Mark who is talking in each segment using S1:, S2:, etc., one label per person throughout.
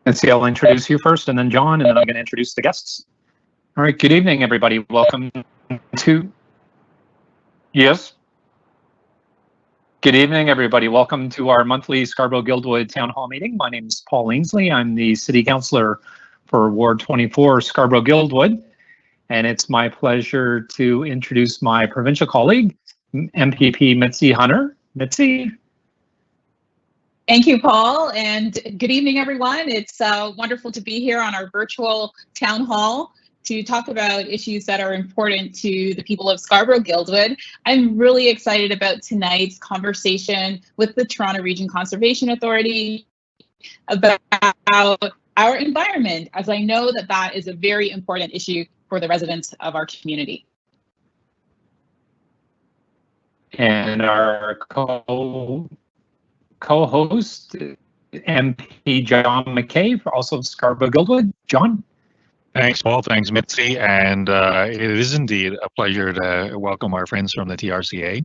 S1: Let's see, I'll introduce you first, and then John, and then I'm going to introduce the guests. All right, good evening, everybody. Welcome to... Yes? Good evening, everybody. Welcome to our monthly Scarborough Guildwood Town Hall meeting. My name is Paul Ainsley. I'm the City Councillor for Ward 24, Scarborough Guildwood. And it's my pleasure to introduce my provincial colleague, MPP Mitzi Hunter. Mitzi?
S2: Thank you, Paul, and good evening, everyone. It's wonderful to be here on our virtual town hall to talk about issues that are important to the people of Scarborough Guildwood. I'm really excited about tonight's conversation with the Toronto Region Conservation Authority about our environment, as I know that that is a very important issue for the residents of our community.
S1: And our co-host, MP John McKay, also of Scarborough Guildwood. John?
S3: Thanks, Paul. Thanks, Mitzi. And it is indeed a pleasure to welcome our friends from the TRCA.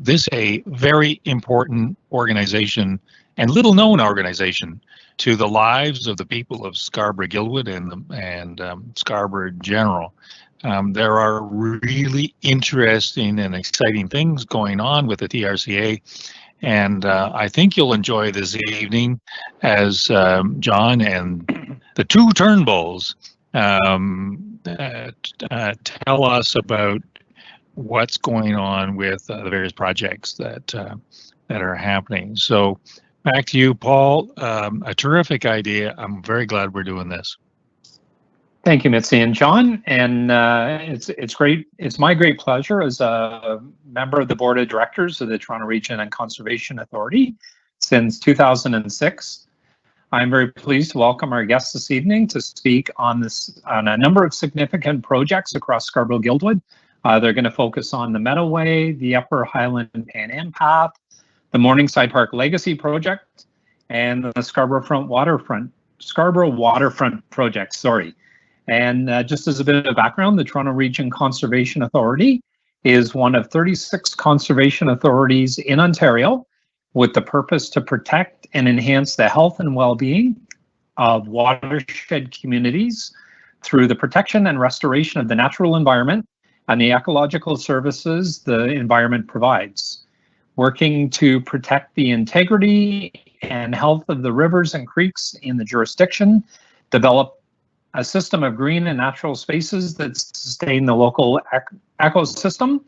S3: This is a very important organization and little-known organization to the lives of the people of Scarborough Guildwood and Scarborough in general. There are really interesting and exciting things going on with the TRCA. And I think you'll enjoy this evening as John and the two Turnbulls tell us about what's going on with the various projects that are happening. So back to you, Paul. A terrific idea. I'm very glad we're doing this.
S1: Thank you, Mitzi and John. And it's great. It's my great pleasure as a member of the Board of Directors of the Toronto Region and Conservation Authority since 2006. I'm very pleased to welcome our guests this evening to speak on a number of significant projects across Scarborough Guildwood. They're going to focus on the Meadowway, the Upper Highland Pan Am Path, the Morningside Park Legacy Project, and the Scarborough Waterfront project. Sorry. And just as a bit of background, the Toronto Region Conservation Authority is one of 36 conservation authorities in Ontario with the purpose to protect and enhance the health and well-being of watershed communities through the protection and restoration of the natural environment and the ecological services the environment provides, working to protect the integrity and health of the rivers and creeks in the jurisdiction, develop a system of green and natural spaces that sustain the local ecosystem,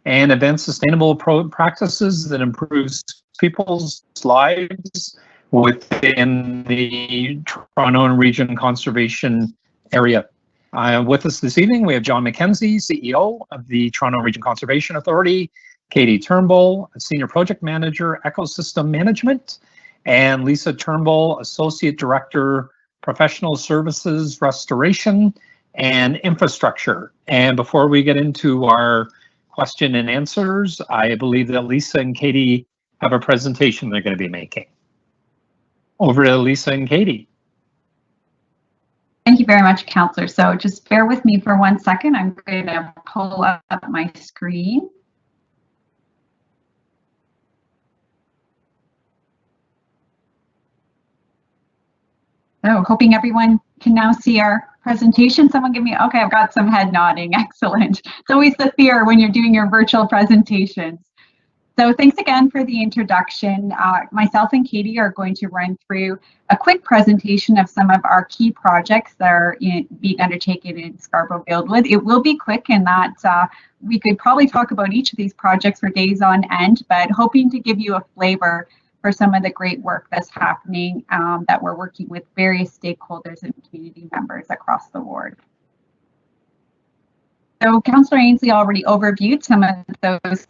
S1: and advance sustainable practices that improves people's lives within the Toronto Region Conservation area. With us this evening, we have John McKenzie, CEO of the Toronto Region Conservation Authority, Katie Turnbull, Senior Project Manager, Ecosystem Management, and Lisa Turnbull, Associate Director, Professional Services, Restoration, and Infrastructure. And before we get into our question and answers, I believe that Lisa and Katie have a presentation they're going to be making. Over to Lisa and Katie.
S4: Thank you very much, Councillor. So just bear with me for 1 second. I'm going to pull up my screen. So hoping everyone can now see our presentation. Someone give me, okay, I've got some head nodding, excellent. It's always the fear when you're doing your virtual presentations. So thanks again for the introduction. Myself and Katie are going to run through a quick presentation of some of our key projects that are being undertaken in Scarborough Guildwood. It will be quick in that we could probably talk about each of these projects for days on end, but hoping to give you a flavor for some of the great work that's happening that we're working with various stakeholders and community members across the ward. So Councillor Ainsley already overviewed some of those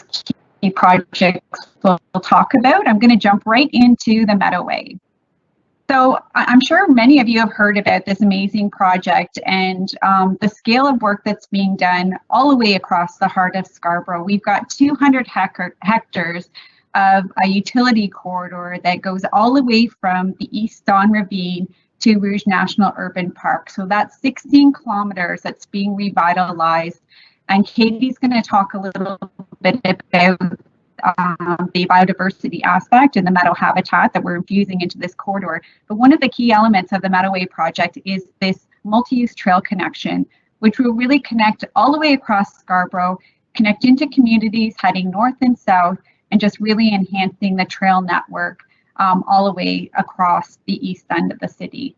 S4: key projects we'll talk about. I'm going to jump right into the Meadowway. So I'm sure many of you have heard about this amazing project and the scale of work that's being done all the way across the heart of Scarborough. We've got 200 hectares of a utility corridor that goes all the way from the East Don Ravine to Rouge National Urban Park. So that's 16 kilometers that's being revitalized. And Katie's going to talk a little bit about the biodiversity aspect and the meadow habitat that we're infusing into this corridor. But one of the key elements of the Meadowway project is this multi-use trail connection, which will really connect all the way across Scarborough, connect into communities heading north and south, and just really enhancing the trail network all the way across the east end of the city.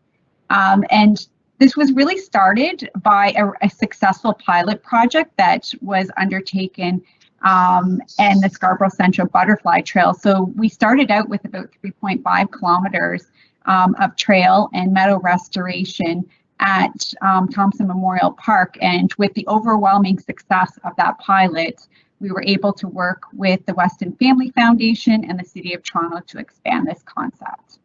S4: And this was really started by a successful pilot project that was undertaken and the Scarborough Central Butterfly Trail. So we started out with about 3.5 kilometers of trail and meadow restoration at Thompson Memorial Park. And with the overwhelming success of that pilot, we were able to work with the Weston Family Foundation and the City of Toronto to expand this concept.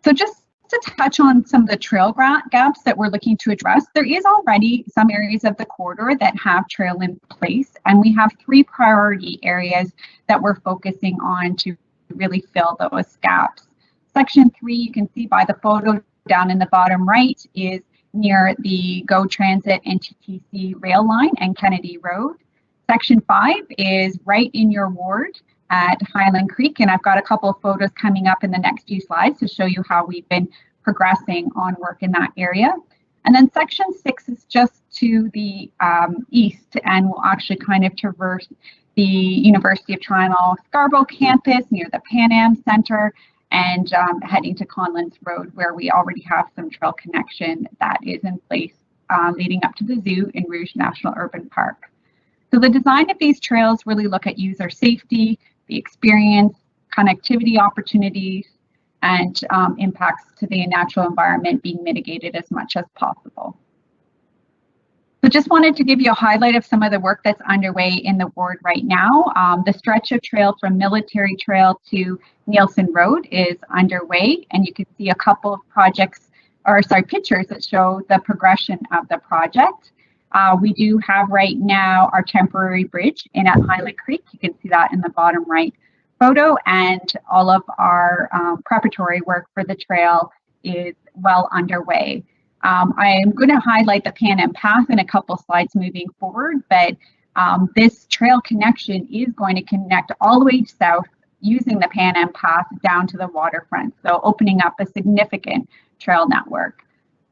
S4: So just to touch on some of the trail gaps that we're looking to address, there is already some areas of the corridor that have trail in place, and we have 3 priority areas that we're focusing on to really fill those gaps. Section 3, you can see by the photo down in the bottom right, is near the GO Transit and TTC rail line and Kennedy Road. Section 5 is right in your ward at Highland Creek, and I've got a couple of photos coming up in the next few slides to show you how we've been progressing on work in that area. And then section 6 is just to the east, and will actually kind of traverse the University of Toronto Scarborough campus near the Pan Am Centre, and heading to Conlins Road, where we already have some trail connection that is in place leading up to the zoo in Rouge National Urban Park. So the design of these trails really look at user safety, the experience, connectivity opportunities, and impacts to the natural environment being mitigated as much as possible. So just wanted to give you a highlight of some of the work that's underway in the ward right now. The stretch of trail from Military Trail to Nielsen Road is underway, and you can see a couple of pictures that show the progression of the project. We do have right now our temporary bridge in at Highland Creek. You can see that in the bottom right photo, and all of our preparatory work for the trail is well underway. I am going to highlight the Pan Am Path in a couple slides moving forward, but this trail connection is going to connect all the way south using the Pan Am Path down to the waterfront, so opening up a significant trail network.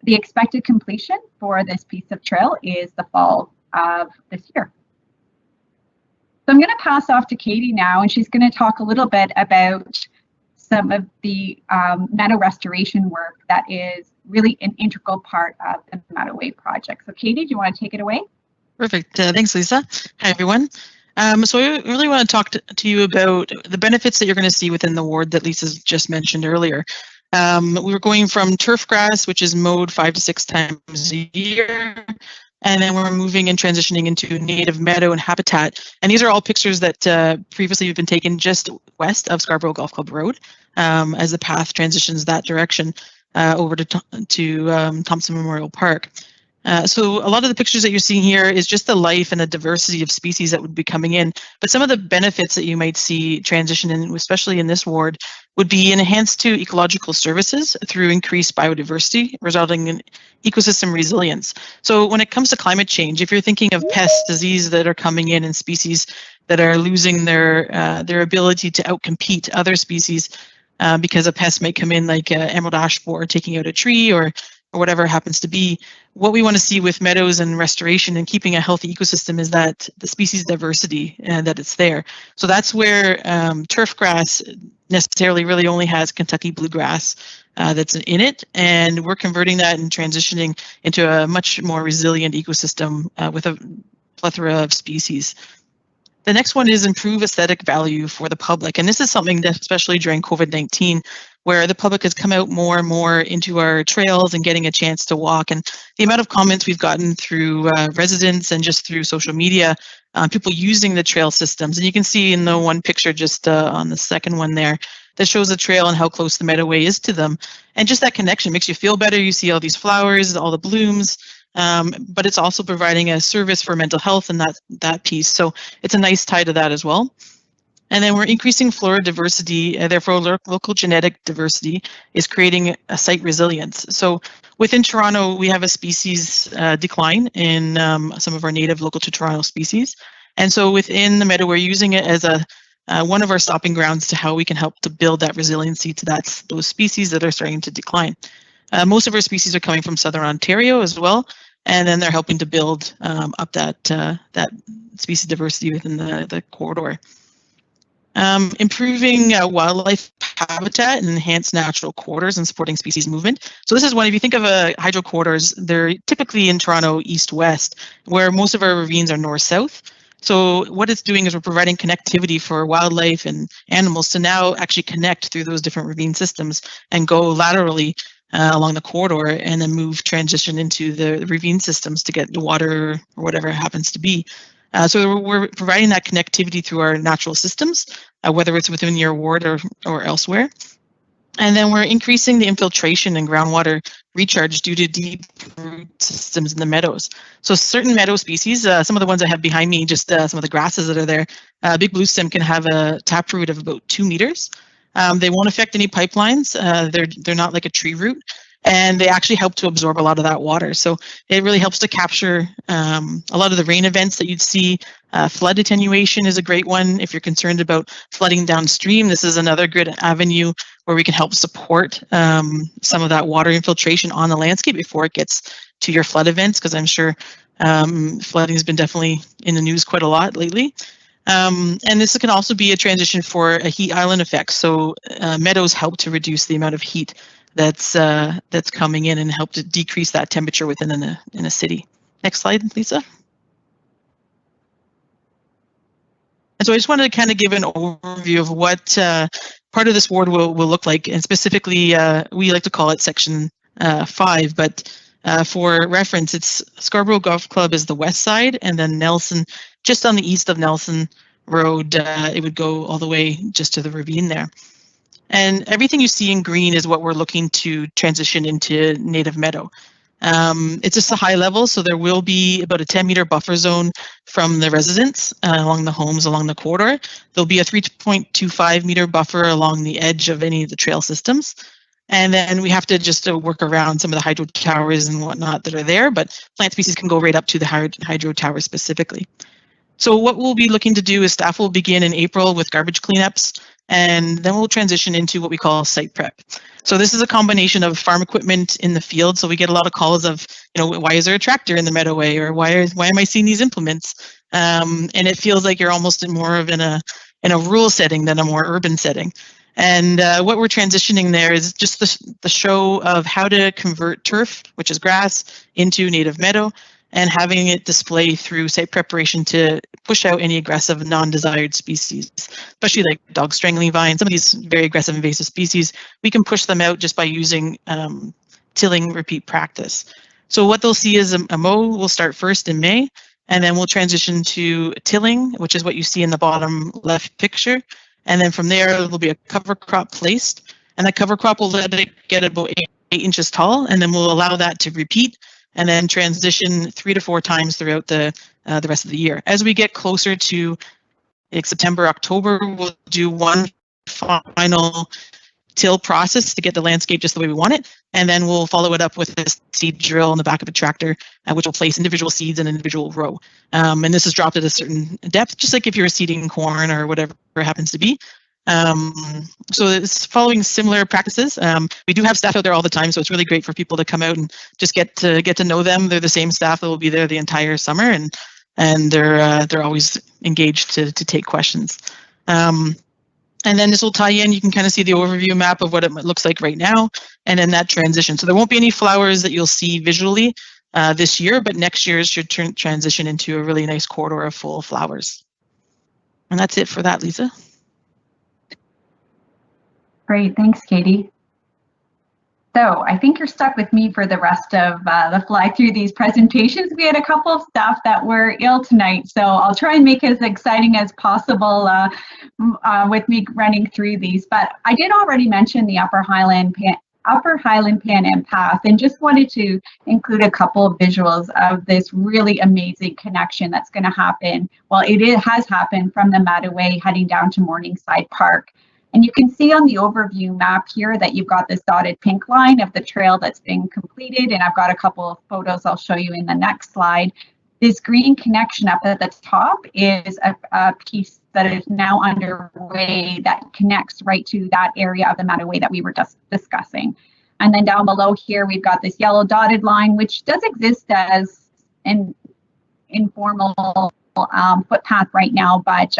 S4: The expected completion for this piece of trail is the fall of this year. So I'm going to pass off to Katie now, and she's going to talk a little bit about some of the meadow restoration work that is really an integral part of the Meadowway project. So Katie, do you want to take it away?
S5: Perfect. Thanks, Lisa. Hi, everyone. So I really want to talk to you about the benefits that you're going to see within the ward that Lisa's just mentioned earlier. We were going from turf grass, which is mowed 5 to 6 times a year, and then we're moving and transitioning into native meadow and habitat. And these are all pictures that previously have been taken just west of Scarborough Golf Club Road as the path transitions that direction over to Thompson Memorial Park. So a lot of the pictures that you're seeing here is just the life and the diversity of species that would be coming in. But some of the benefits that you might see transition in, especially in this ward, would be enhanced to ecological services through increased biodiversity, resulting in ecosystem resilience. So when it comes to climate change, if you're thinking of pests, disease that are coming in and species that are losing their ability to outcompete other species because a pest may come in like emerald ash borer taking out a tree or whatever happens to be, what we want to see with meadows and restoration and keeping a healthy ecosystem is that the species diversity that it's there. So that's where turf grass necessarily really only has Kentucky bluegrass that's in it, and we're converting that and transitioning into a much more resilient ecosystem with a plethora of species. The next one is improve aesthetic value for the public. And this is something that, especially during COVID-19, where the public has come out more and more into our trails and getting a chance to walk. And the amount of comments we've gotten through residents and just through social media, people using the trail systems. And you can see in the one picture just on the second one there, that shows the trail and how close the Meadowway is to them. And just that connection makes you feel better. You see all these flowers, all the blooms. But it's also providing a service for mental health and that piece. So it's a nice tie to that as well. And then we're increasing flora diversity, therefore local genetic diversity is creating a site resilience. So within Toronto, we have a species decline in some of our native local to Toronto species. And so within the meadow, we're using it as a one of our stopping grounds to how we can help to build that resiliency to those species that are starting to decline. Most of our species are coming from southern Ontario as well, and then they're helping to build up that species diversity within the corridor. Improving wildlife habitat and enhance natural corridors and supporting species movement. So this is one, if you think of hydro corridors, they're typically in Toronto east-west, where most of our ravines are north-south. So what it's doing is we're providing connectivity for wildlife and animals to now actually connect through those different ravine systems and go laterally along the corridor and then transition into the ravine systems to get the water or whatever it happens to be. So we're providing that connectivity through our natural systems, whether it's within your ward or elsewhere. And then we're increasing the infiltration and groundwater recharge due to deep root systems in the meadows. So certain meadow species, some of the ones I have behind me, just some of the grasses that are there, big blue stem can have a taproot of about 2 meters. They won't affect any pipelines. They're not like a tree root, and they actually help to absorb a lot of that water. So it really helps to capture a lot of the rain events that you'd see. Flood attenuation is a great one. If you're concerned about flooding downstream, this is another good avenue where we can help support some of that water infiltration on the landscape before it gets to your flood events, because I'm sure flooding has been definitely in the news quite a lot lately. And this can also be a transition for a heat island effect. So meadows help to reduce the amount of heat that's coming in and help to decrease that temperature within in a city. Next slide, Lisa. And so I just wanted to kind of give an overview of what part of this ward will look like, and specifically we like to call it Section 5, but for reference, it's Scarborough Golf Club is the west side, and then Nelson, just on the east of Nelson Road, it would go all the way just to the ravine there. And everything you see in green is what we're looking to transition into native meadow. It's just a high level, so there will be about a 10-meter buffer zone from the residents along the homes along the corridor. There'll be a 3.25-meter buffer along the edge of any of the trail systems. And then we have to just work around some of the hydro towers and whatnot that are there, but plant species can go right up to the hydro tower specifically. So what we'll be looking to do is staff will begin in April with garbage cleanups, and then we'll transition into what we call site prep. So this is a combination of farm equipment in the field. So we get a lot of calls of, why is there a tractor in the meadowway, or why am I seeing these implements? And it feels like you're almost more of in a rural setting than a more urban setting. And what we're transitioning there is just the show of how to convert turf, which is grass, into native meadow, and having it display through site preparation to push out any aggressive non-desired species, especially like dog strangling vines, some of these very aggressive invasive species. We can push them out just by using tilling repeat practice. So what they'll see is a mow will start first in May, and then we'll transition to tilling, which is what you see in the bottom left picture. And then from there, there'll be a cover crop placed, and that cover crop will let it get about 8 inches tall, and then we'll allow that to repeat and then transition 3 to 4 times throughout the rest of the year. As we get closer to September, October, we'll do one final till process to get the landscape just the way we want it, and then we'll follow it up with a seed drill in the back of a tractor, which will place individual seeds in an individual row. And this is dropped at a certain depth, just like if you're seeding corn or whatever it happens to be. So it's following similar practices. We do have staff out there all the time, so it's really great for people to come out and just get to know them. They're the same staff that will be there the entire summer, and they're always engaged to take questions. And then this will tie in. You can kind of see the overview map of what it looks like right now, and then that transition. So there won't be any flowers that you'll see visually this year, but next year should transition into a really nice corridor of full flowers. And that's it for that, Lisa.
S4: Great, thanks, Katie. So I think you're stuck with me for the rest of the fly through these presentations. We had a couple of staff that were ill tonight, so I'll try and make it as exciting as possible with me running through these. But I did already mention the Upper Highland Pan Am Path, and just wanted to include a couple of visuals of this really amazing connection that's going to happen. Well, it has happened from the Mattaway heading down to Morningside Park. And you can see on the overview map here that you've got this dotted pink line of the trail that's been completed. And I've got a couple of photos I'll show you in the next slide. This green connection up at the top is a piece that is now underway that connects right to that area of the Meadoway that we were just discussing. And then down below here, we've got this yellow dotted line, which does exist as an informal footpath right now, but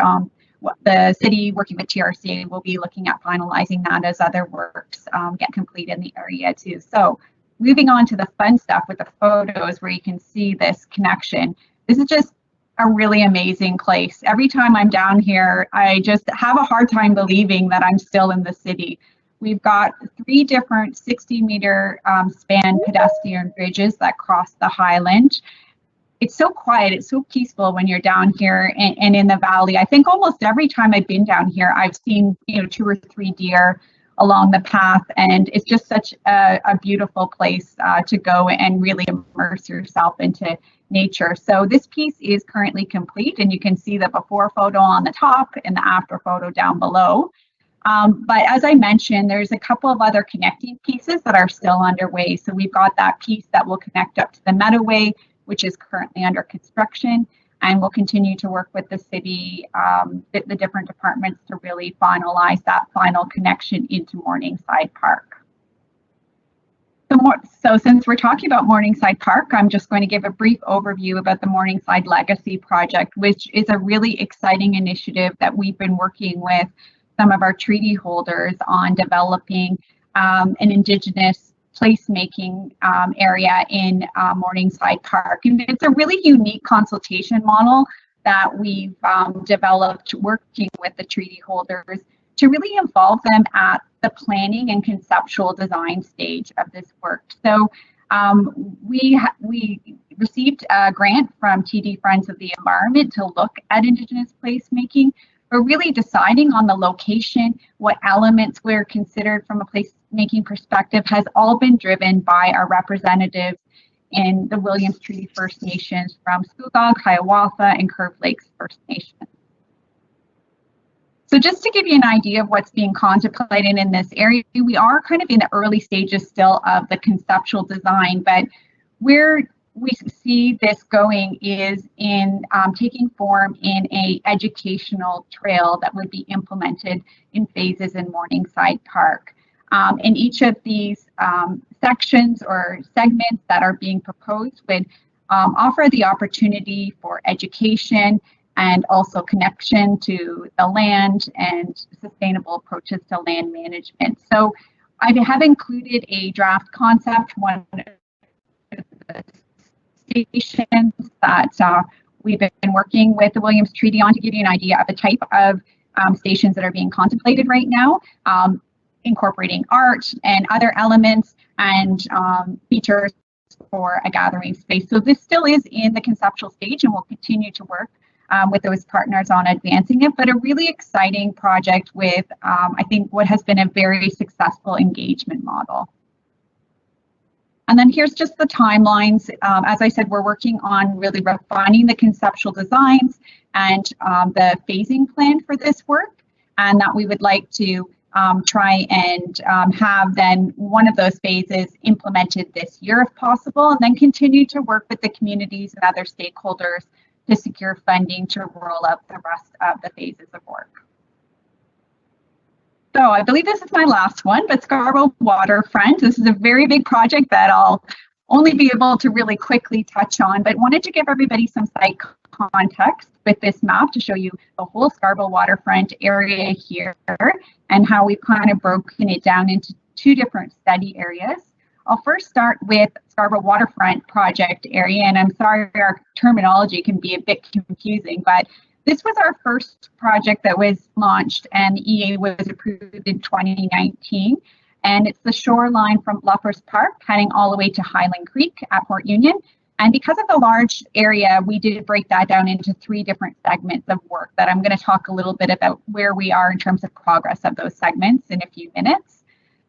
S4: the city working with TRCA will be looking at finalizing that as other works get complete in the area too. So moving on to the fun stuff with the photos where you can see this connection. This is just a really amazing place. Every time I'm down here, I just have a hard time believing that I'm still in the city. We've got 3 different 60-meter span pedestrian bridges that cross the highland. It's so quiet, it's so peaceful when you're down here and in the valley. I think almost every time I've been down here, I've seen 2 or 3 deer along the path, and it's just such a beautiful place to go and really immerse yourself into nature. So this piece is currently complete, and you can see the before photo on the top and the after photo down below. But as I mentioned, there's a couple of other connecting pieces that are still underway. So we've got that piece that will connect up to the Meadoway, which is currently under construction, and we'll continue to work with the city, the different departments to really finalize that final connection into Morningside Park. So since we're talking about Morningside Park, I'm just going to give a brief overview about the Morningside Legacy Project, which is a really exciting initiative that we've been working with some of our treaty holders on developing an Indigenous placemaking area in Morningside Park. And it's a really unique consultation model that we've developed working with the treaty holders to really involve them at the planning and conceptual design stage of this work. So we received a grant from TD Friends of the Environment to look at Indigenous placemaking. But really deciding on the location, what elements were considered from a placemaking perspective has all been driven by our representatives in the Williams Treaty First Nations from Scugog, Hiawatha, and Curve Lakes First Nation. So just to give you an idea of what's being contemplated in this area, we are kind of in the early stages still of the conceptual design, but where we see this going is in taking form in a educational trail that would be implemented in phases in Morningside Park. And each of these sections or segments that are being proposed would offer the opportunity for education and also connection to the land and sustainable approaches to land management. So I have included a draft concept, one of the stations that we've been working with the Williams Treaty on to give you an idea of the type of stations that are being contemplated right now, incorporating art and other elements and features for a gathering space. So this still is in the conceptual stage, and we'll continue to work with those partners on advancing it, but a really exciting project with, I think, what has been a very successful engagement model. And then here's just the timelines. As I said, we're working on really refining the conceptual designs and the phasing plan for this work, and that we would like to try and have then one of those phases implemented this year if possible, and then continue to work with the communities and other stakeholders to secure funding to roll out the rest of the phases of work. So I believe this is my last one, but Scarborough Waterfront. This is a very big project that I'll only be able to really quickly touch on, but wanted to give everybody some site context with this map to show you the whole Scarborough Waterfront area here and how we've kind of broken it down into 2 different study areas. I'll first start with Scarborough Waterfront project area, and I'm sorry our terminology can be a bit confusing, but this was our first project that was launched, and the EA was approved in 2019. And it's the shoreline from Bluffers Park heading all the way to Highland Creek at Port Union. And because of the large area, we did break that down into 3 different segments of work that I'm going to talk a little bit about where we are in terms of progress of those segments in a few minutes.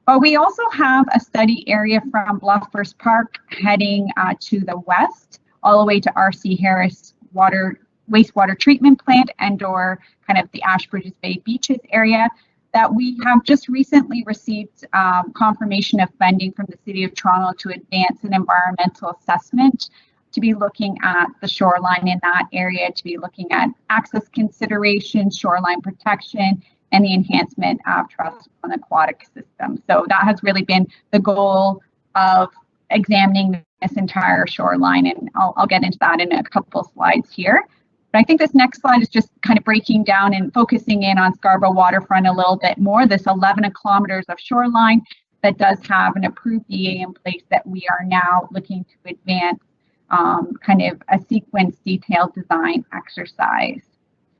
S4: But we also have a study area from Bluffers Park heading to the west, all the way to R.C. Harris wastewater treatment plant and/or kind of the Ashbridges Bay Beaches area that we have just recently received confirmation of funding from the City of Toronto to advance an environmental assessment to be looking at the shoreline in that area, to be looking at access considerations, shoreline protection, and the enhancement of trust on aquatic systems. So that has really been the goal of examining this entire shoreline, and I'll get into that in a couple slides here. But I think this next slide is just kind of breaking down and focusing in on Scarborough Waterfront a little bit more, this 11 kilometers of shoreline that does have an approved EA in place that we are now looking to advance kind of a sequence detailed design exercise.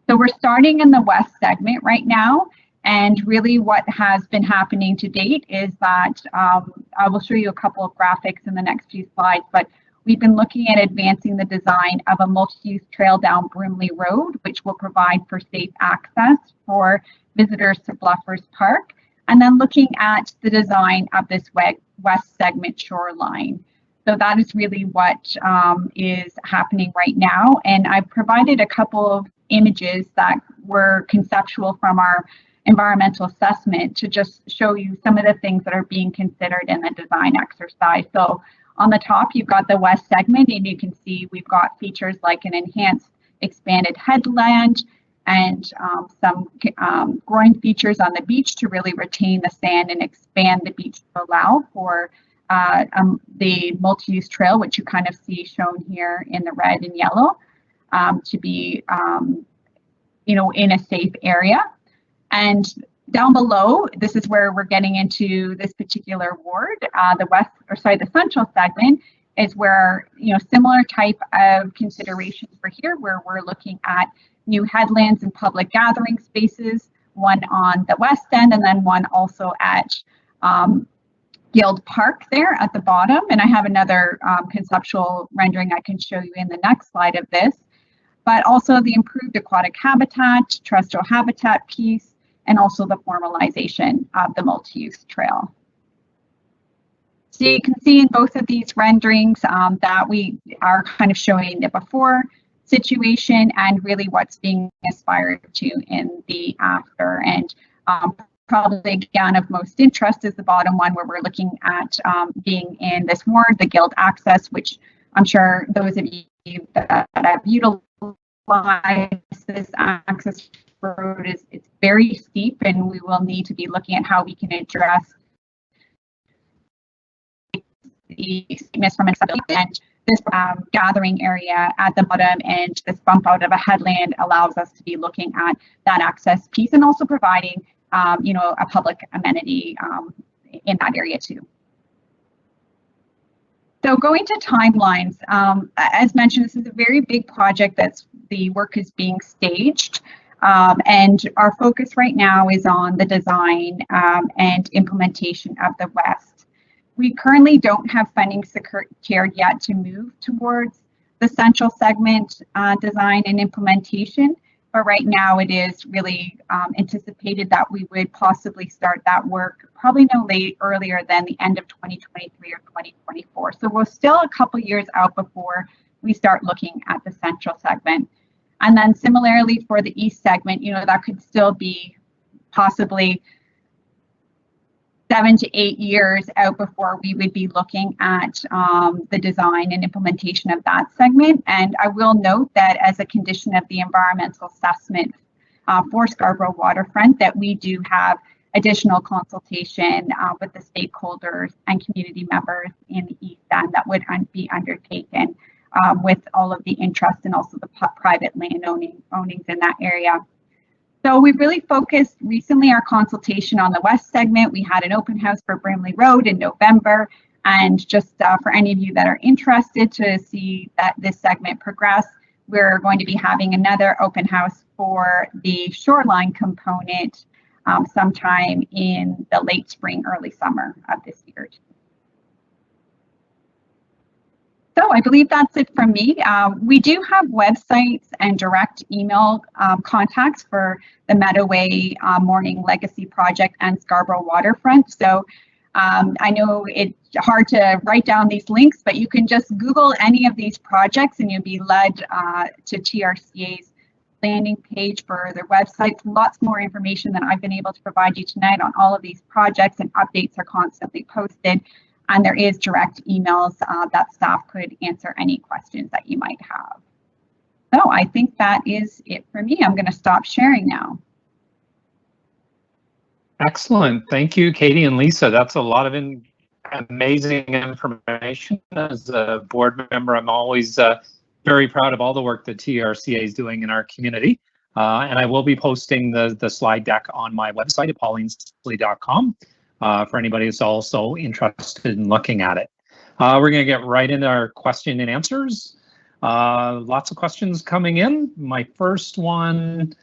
S4: So we're starting in the west segment right now, and really what has been happening to date is that I will show you a couple of graphics in the next few slides, but we've been looking at advancing the design of a multi-use trail down Brimley Road, which will provide for safe access for visitors to Bluffers Park, and then looking at the design of this west segment shoreline. So that is really what is happening right now. And I've provided a couple of images that were conceptual from our environmental assessment to just show you some of the things that are being considered in the design exercise. So on the top, you've got the west segment, and you can see we've got features like an enhanced expanded headland and some groin features on the beach to really retain the sand and expand the beach to allow for the multi-use trail, which you kind of see shown here in the red and yellow, to be, in a safe area. And down below, this is where we're getting into this particular ward. The central segment is where, similar type of considerations for here, where we're looking at new headlands and public gathering spaces, one on the west end and then one also at Guild Park there at the bottom. And I have another conceptual rendering I can show you in the next slide of this, but also the improved aquatic habitat, terrestrial habitat piece, and also the formalization of the multi-use trail. So you can see in both of these renderings that we are kind of showing the before situation and really what's being aspired to in the after. And probably again of most interest is the bottom one, where we're looking at being in this ward, the Guild access, which I'm sure those of you that have utilized this access road it's very steep, and we will need to be looking at how we can address the steepness from accessibility. And this gathering area at the bottom and this bump out of a headland allows us to be looking at that access piece and also providing a public amenity in that area too. So going to timelines, as mentioned, this is a very big project the work is being staged. And our focus right now is on the design and implementation of the West. We currently don't have funding secured yet to move towards the central segment design and implementation, but right now it is really anticipated that we would possibly start that work probably earlier than the end of 2023 or 2024. So we're still a couple years out before we start looking at the central segment. And then similarly for the east segment, that could still be possibly 7 to 8 years out before we would be looking at the design and implementation of that segment. And I will note that as a condition of the environmental assessment for Scarborough Waterfront, that we do have additional consultation with the stakeholders and community members in the east end that would be undertaken with all of the interest and also the private land ownings in that area. So we've really focused recently our consultation on the west segment. We had an open house for Brimley Road in November, and just for any of you that are interested to see that this segment progress, we're going to be having another open house for the shoreline component sometime in the late spring, early summer of this year. So I believe that's it from me. We do have websites and direct email contacts for the Meadoway Morning Legacy Project and Scarborough Waterfront. So I know it's hard to write down these links, but you can just Google any of these projects and you'll be led to TRCA's landing page for their websites. Lots more information than I've been able to provide you tonight on all of these projects, and updates are constantly posted. And there is direct emails that staff could answer any questions that you might have. So I think that is it for me. I'm going to stop sharing now.
S1: Excellent. Thank you, Katie and Lisa. That's a lot of amazing information. As a board member, I'm always very proud of all the work that TRCA is doing in our community. And I will be posting the slide deck on my website at paulinesley.com for anybody who's also interested in looking at it. We're going to get right into our question and answers. Lots of questions coming in. My first one,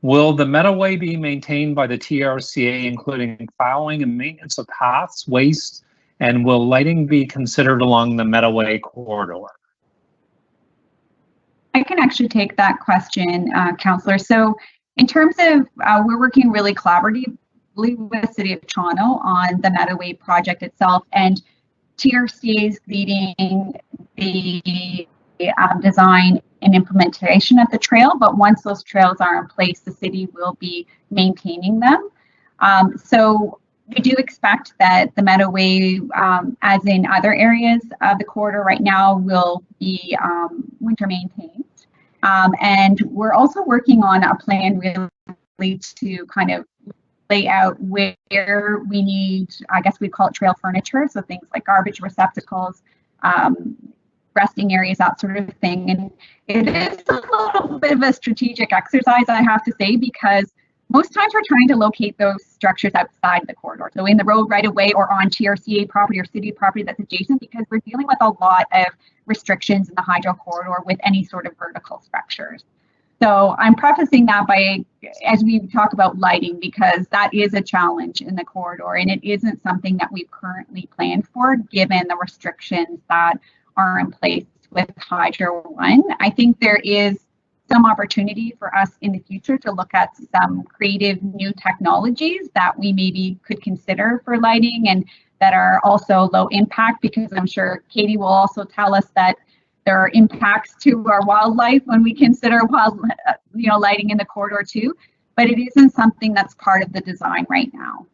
S1: will the Meadowway be maintained by the TRCA, including plowing and maintenance of paths, waste, and will lighting be considered along the Meadowway corridor?
S4: I can actually take that question, Councillor. So in terms of, we're working really collaboratively with the City of Toronto on the Meadowway project itself, and TRCA is leading the design and implementation of the trail, but once those trails are in place, the city will be maintaining them. So we do expect that the Meadowway, as in other areas of the corridor right now, will be winter maintained. And we're also working on a plan really to kind of lay out where we need, I guess we call it trail furniture, so things like garbage receptacles, resting areas, that sort of thing. And it is a little bit of a strategic exercise, I have to say, because most times we're trying to locate those structures outside the corridor, so in the road right away or on TRCA property or city property that's adjacent, because we're dealing with a lot of restrictions in the hydro corridor with any sort of vertical structures. So I'm prefacing that by, as we talk about lighting, because that is a challenge in the corridor, and it isn't something that we've currently planned for, given the restrictions that are in place with Hydro One. I think there is some opportunity for us in the future to look at some creative new technologies that we maybe could consider for lighting and that are also low impact, because I'm sure Katie will also tell us that there are impacts to our wildlife when we consider lighting in the corridor too, but it isn't something that's part of the design right now.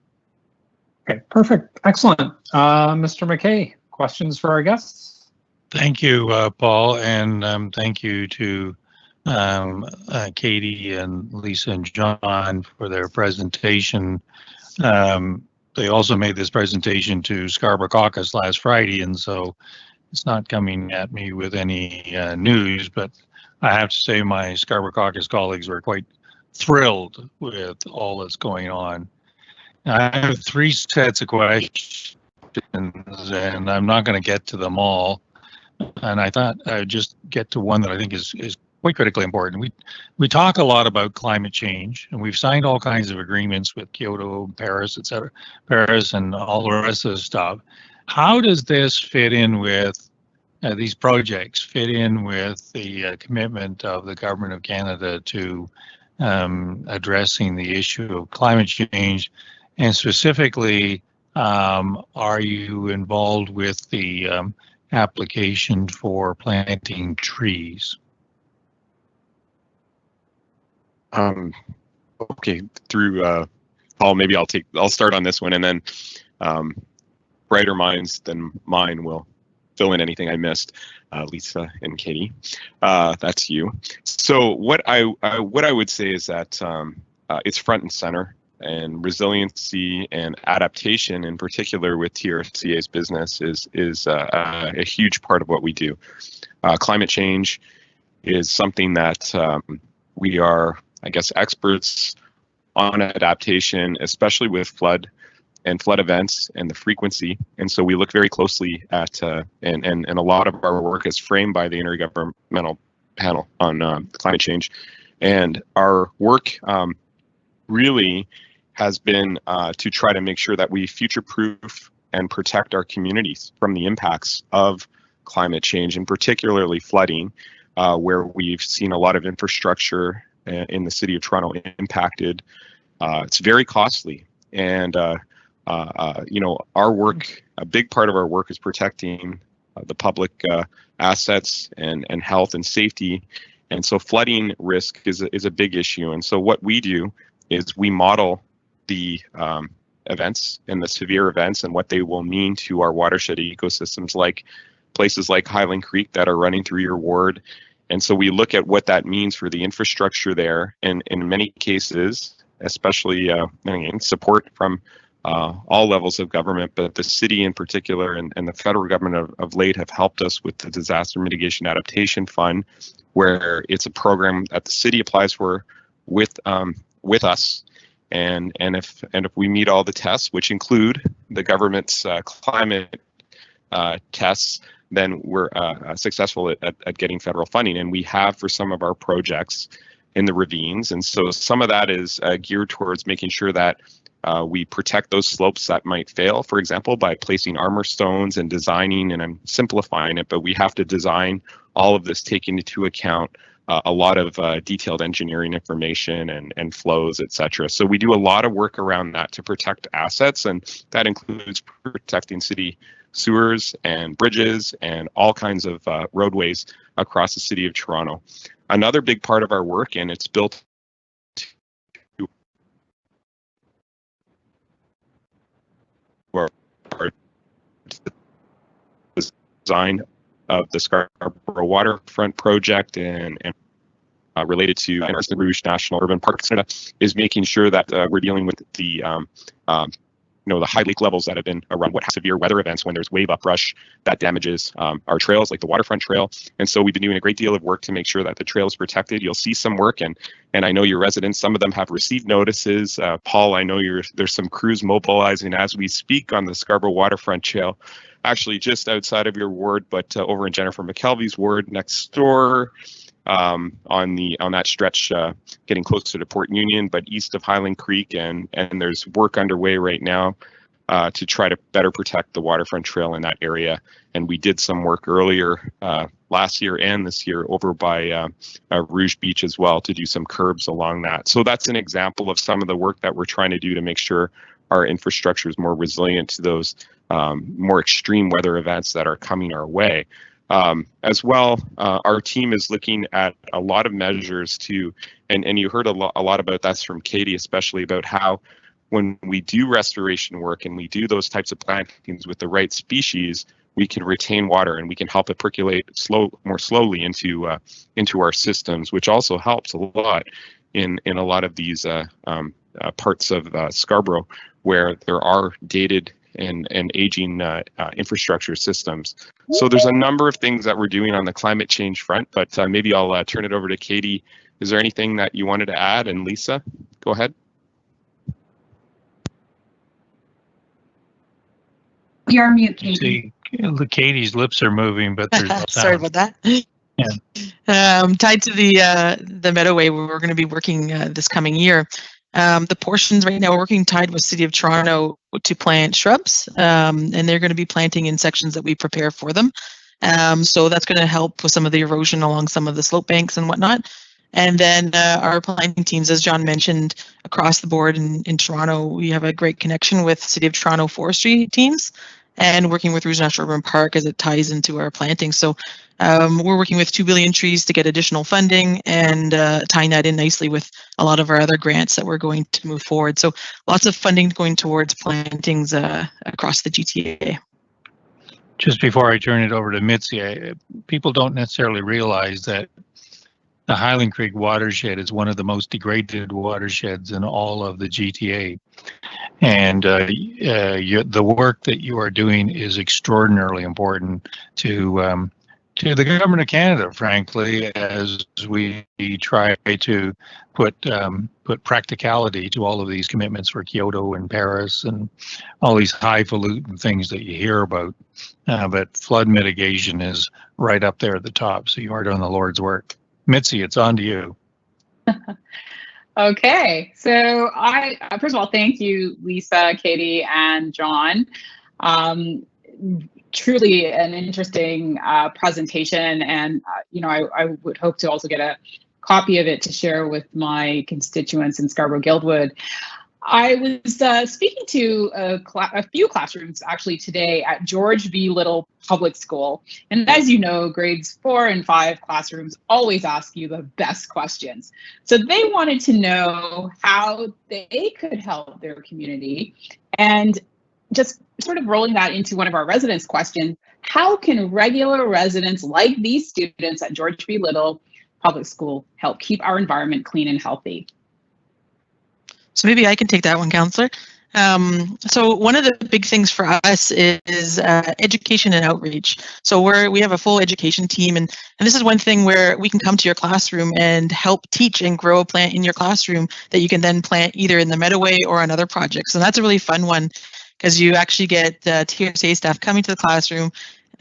S1: Okay, perfect. Excellent. Mr. McKay, questions for our guests?
S3: Thank you, Paul, and thank you to Katie and Lisa and John for their presentation. They also made this presentation to Scarborough Caucus last Friday, and so it's not coming at me with any news, but I have to say my Scarborough Caucus colleagues were quite thrilled with all that's going on. I have three sets of questions, and I'm not going to get to them all. And I thought I'd just get to one that I think is quite critically important. We talk a lot about climate change, and we've signed all kinds of agreements with Kyoto, Paris, etc., Paris, and all the rest of the stuff. How does this fit in with these projects? Fit in with the commitment of the Government of Canada to addressing the issue of climate change, and specifically, are you involved with the application for planting trees?
S6: Okay, through Paul, maybe I'll start on this one, and then brighter minds than mine will fill in anything I missed. Lisa and Katie, that's you. So what I would say is that it's front and center, and resiliency and adaptation, in particular with TRCA's business, is a huge part of what we do. Climate change is something that we are, I guess, experts on adaptation, especially with flood events and the frequency. And so we look very closely at, and a lot of our work is framed by the Intergovernmental Panel on Climate Change. And our work really has been to try to make sure that we future-proof and protect our communities from the impacts of climate change, and particularly flooding, where we've seen a lot of infrastructure in the City of Toronto impacted. It's very costly, and our work, a big part of our work is protecting the public assets and health and safety, and so flooding risk is a big issue. And so what we do is we model the events and the severe events and what they will mean to our watershed ecosystems, like places like Highland Creek that are running through your ward. And so we look at what that means for the infrastructure there, and in many cases, especially support from all levels of government, but the city in particular and the federal government of late have helped us with the Disaster Mitigation Adaptation Fund, where it's a program that the city applies for with us. And if we meet all the tests, which include the government's climate tests, then we're successful at getting federal funding. And we have for some of our projects in the ravines. And so some of that is geared towards making sure that we protect those slopes that might fail, for example, by placing armor stones and designing, and I'm simplifying it, but we have to design all of this taking into account a lot of detailed engineering information and flows, et cetera. So we do a lot of work around that to protect assets, and that includes protecting city sewers and bridges and all kinds of roadways across the city of Toronto. Another big part of our work, and it's built to our design of the Scarborough Waterfront project and related to the Rouge National Urban Parks Canada, is making sure that we're dealing with the the high leak levels that have been around what severe weather events when there's wave uprush that damages our trails, like the Waterfront Trail. And so we've been doing a great deal of work to make sure that the trail is protected. You'll see some work, and I know your residents, some of them have received notices. Paul, I know there's some crews mobilizing as we speak on the Scarborough Waterfront Trail, actually just outside of your ward, but over in Jennifer McKelvey's ward next door. On that stretch, getting closer to Port Union, but east of Highland Creek, and there's work underway right now to try to better protect the Waterfront Trail in that area. And we did some work earlier last year and this year over by Rouge Beach as well to do some curbs along that. So that's an example of some of the work that we're trying to do to make sure our infrastructure is more resilient to those more extreme weather events that are coming our way. As well, our team is looking at a lot of measures to, and you heard a lot about that from Katie, especially about how when we do restoration work and we do those types of plantings with the right species, we can retain water and we can help it percolate more slowly into our systems, which also helps a lot in a lot of these parts of Scarborough where there are dated and aging infrastructure systems. So there's a number of things that we're doing on the climate change front, but maybe I'll turn it over to Katie. Is there anything that you wanted to add? And Lisa, go ahead.
S4: You're on mute, Katie.
S3: See, Katie's lips are moving, but there's no sound.
S5: Sorry about that.
S3: Yeah.
S5: Tied to the Meadowway, where we're going to be working this coming year. The portions right now we're working tied with City of Toronto to plant shrubs, and they're going to be planting in sections that we prepare for them. So that's going to help with some of the erosion along some of the slope banks and whatnot. And then our planting teams, as John mentioned, across the board in Toronto, we have a great connection with City of Toronto forestry teams and working with Rouge National Urban Park as it ties into our planting. So we're working with 2 billion trees to get additional funding and tying that in nicely with a lot of our other grants that we're going to move forward. So lots of funding going towards plantings across the GTA.
S3: Just before I turn it over to Mitzi, people don't necessarily realize that the Highland Creek watershed is one of the most degraded watersheds in all of the GTA. And the work that you are doing is extraordinarily important to the government of Canada, frankly, as we try to put practicality to all of these commitments for Kyoto and Paris and all these highfalutin things that you hear about. But flood mitigation is right up there at the top, so you are doing the Lord's work. Mitzi, it's on to you.
S2: Okay, so I first of all, thank you, Lisa, Katie, and John. Truly an interesting presentation, and I would hope to also get a copy of it to share with my constituents in Scarborough Guildwood. I was speaking to a few classrooms actually today at George B. Little Public School. And as you know, grades 4 and 5 classrooms always ask you the best questions. So they wanted to know how they could help their community. And just sort of rolling that into one of our residents' questions, how can regular residents like these students at George B. Little Public School help keep our environment clean and healthy?
S5: So maybe I can take that one, Counselor. So one of the big things for us is education and outreach. So we have a full education team, and this is one thing where we can come to your classroom and help teach and grow a plant in your classroom that you can then plant either in the Meadoway or on other projects. And that's a really fun one because you actually get TRCA staff coming to the classroom,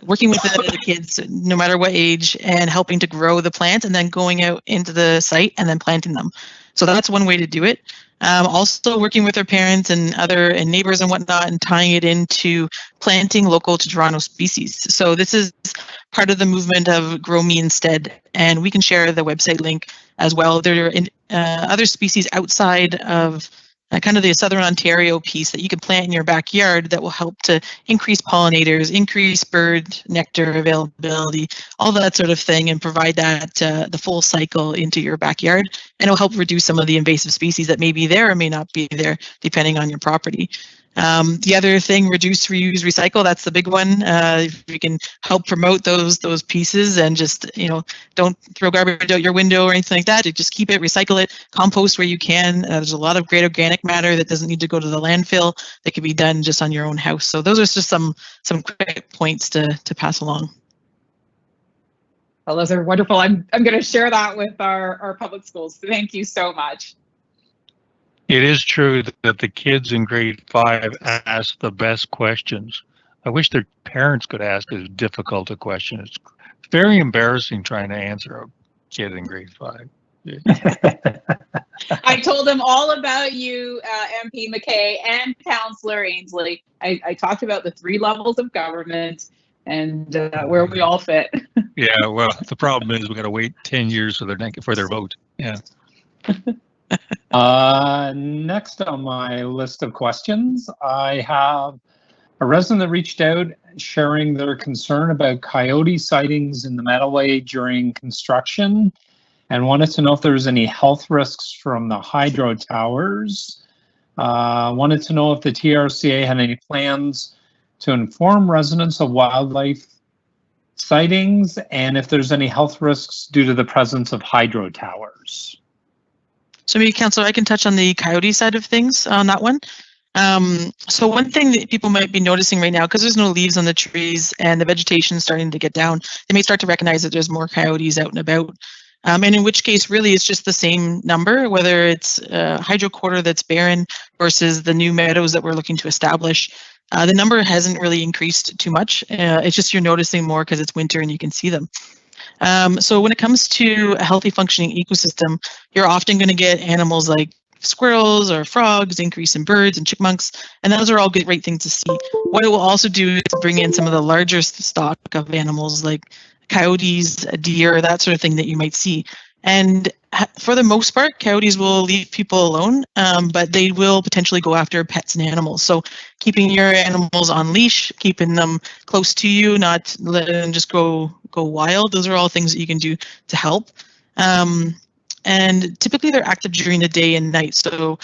S5: working with the kids, no matter what age, and helping to grow the plant and then going out into the site and then planting them. So that's one way to do it. Also working with our parents and neighbors and whatnot and tying it into planting local to Toronto species. So this is part of the movement of Grow Me Instead, and we can share the website link as well. There are other species outside of kind of the Southern Ontario piece that you can plant in your backyard that will help to increase pollinators, increase bird nectar availability, all that sort of thing, and provide that the full cycle into your backyard. And it'll help reduce some of the invasive species that may be there or may not be there, depending on your property. The other thing, reduce, reuse, recycle, that's the big one. If we can help promote those pieces and just, don't throw garbage out your window or anything like that. Just keep it, recycle it, compost where you can. There's a lot of great organic matter that doesn't need to go to the landfill that can be done just on your own house. So those are just some quick points to pass along.
S2: Well, those are wonderful. I'm going to share that with our public schools. Thank you so much.
S3: It is true that the kids in grade 5 ask the best questions. I wish their parents could ask as difficult a question. It's very embarrassing trying to answer a kid in grade 5. Yeah.
S2: I told them all about you, MP McKay and Councillor Ainsley. I talked about the 3 levels of government and where we all fit.
S3: Yeah, well, the problem is we've got to wait 10 years for their vote. Yeah.
S1: Next on my list of questions, I have a resident that reached out sharing their concern about coyote sightings in the Meadoway during construction and wanted to know if there was any health risks from the hydro towers. Wanted to know if the TRCA had any plans to inform residents of wildlife sightings and if there's any health risks due to the presence of hydro towers.
S5: So maybe, Councillor, I can touch on the coyote side of things on that one. So one thing that people might be noticing right now, because there's no leaves on the trees and the vegetation is starting to get down, they may start to recognize that there's more coyotes out and about. And in which case, really, it's just the same number, whether it's hydro quarter that's barren versus the new meadows that we're looking to establish. The number hasn't really increased too much. It's just you're noticing more because it's winter and you can see them. So when it comes to a healthy functioning ecosystem, you're often going to get animals like squirrels or frogs, increase in birds and chipmunks, and those are all great things to see. What it will also do is bring in some of the larger stock of animals like coyotes, deer, that sort of thing that you might see. And for the most part, coyotes will leave people alone, but they will potentially go after pets and animals. So keeping your animals on leash, keeping them close to you, not letting them just go wild, those are all things that you can do to help. And typically they're active during the day and night. So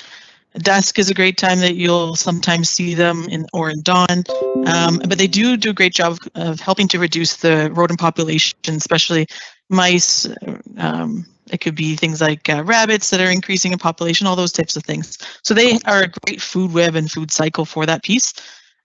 S5: dusk is a great time that you'll sometimes see them in dawn. But they do a great job of helping to reduce the rodent population, especially mice. It could be things like rabbits that are increasing in population, all those types of things. So they are a great food web and food cycle for that piece.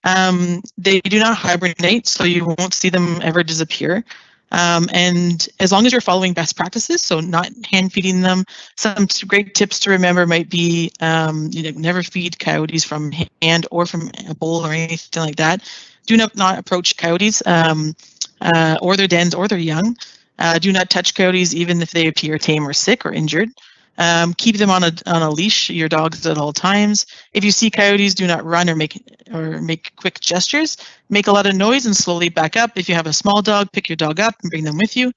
S5: They do not hibernate, so you won't see them ever disappear. And as long as you're following best practices, so not hand feeding them, some great tips to remember might be, never feed coyotes from hand or from a bowl or anything like that. Do not approach coyotes or their dens or their young. Do not touch coyotes even if they appear tame or sick or injured. Keep them on a leash, your dogs, at all times. If you see coyotes, do not run or make quick gestures. Make a lot of noise and slowly back up. If you have a small dog, pick your dog up and bring them with you.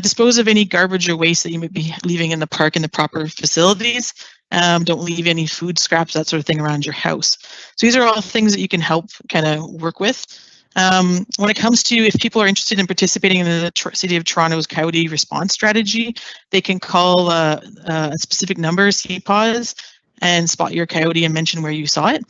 S5: Dispose of any garbage or waste that you might be leaving in the park in the proper facilities. Don't leave any food scraps, that sort of thing around your house. So these are all things that you can help kind of work with. When it comes to if people are interested in participating in the City of Toronto's Coyote response strategy, they can call a specific number, CPAWS, and spot your coyote and mention where you saw it.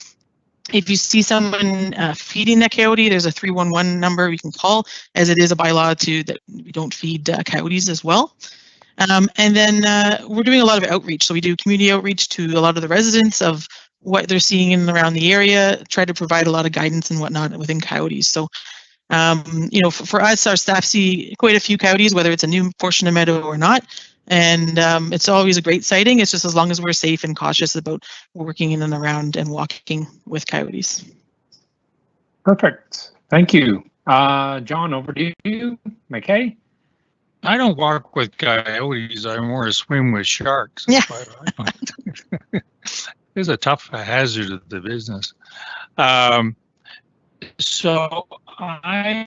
S5: If you see someone feeding that coyote, there's a 311 number you can call, as it is a bylaw that we don't feed coyotes as well. And then we're doing a lot of outreach. So we do community outreach to a lot of the residents of what they're seeing in and around the area, try to provide a lot of guidance and whatnot within coyotes. So, you know, for us, our staff see quite a few coyotes, whether it's a new portion of meadow or not. And it's always a great sighting. It's just as long as we're safe and cautious about working in and around and walking with coyotes.
S1: Perfect. Thank you. John, over to you. McKay?
S3: I don't walk with coyotes. I more swim with sharks.
S5: Yeah.
S3: It's a tough hazard of the business. So I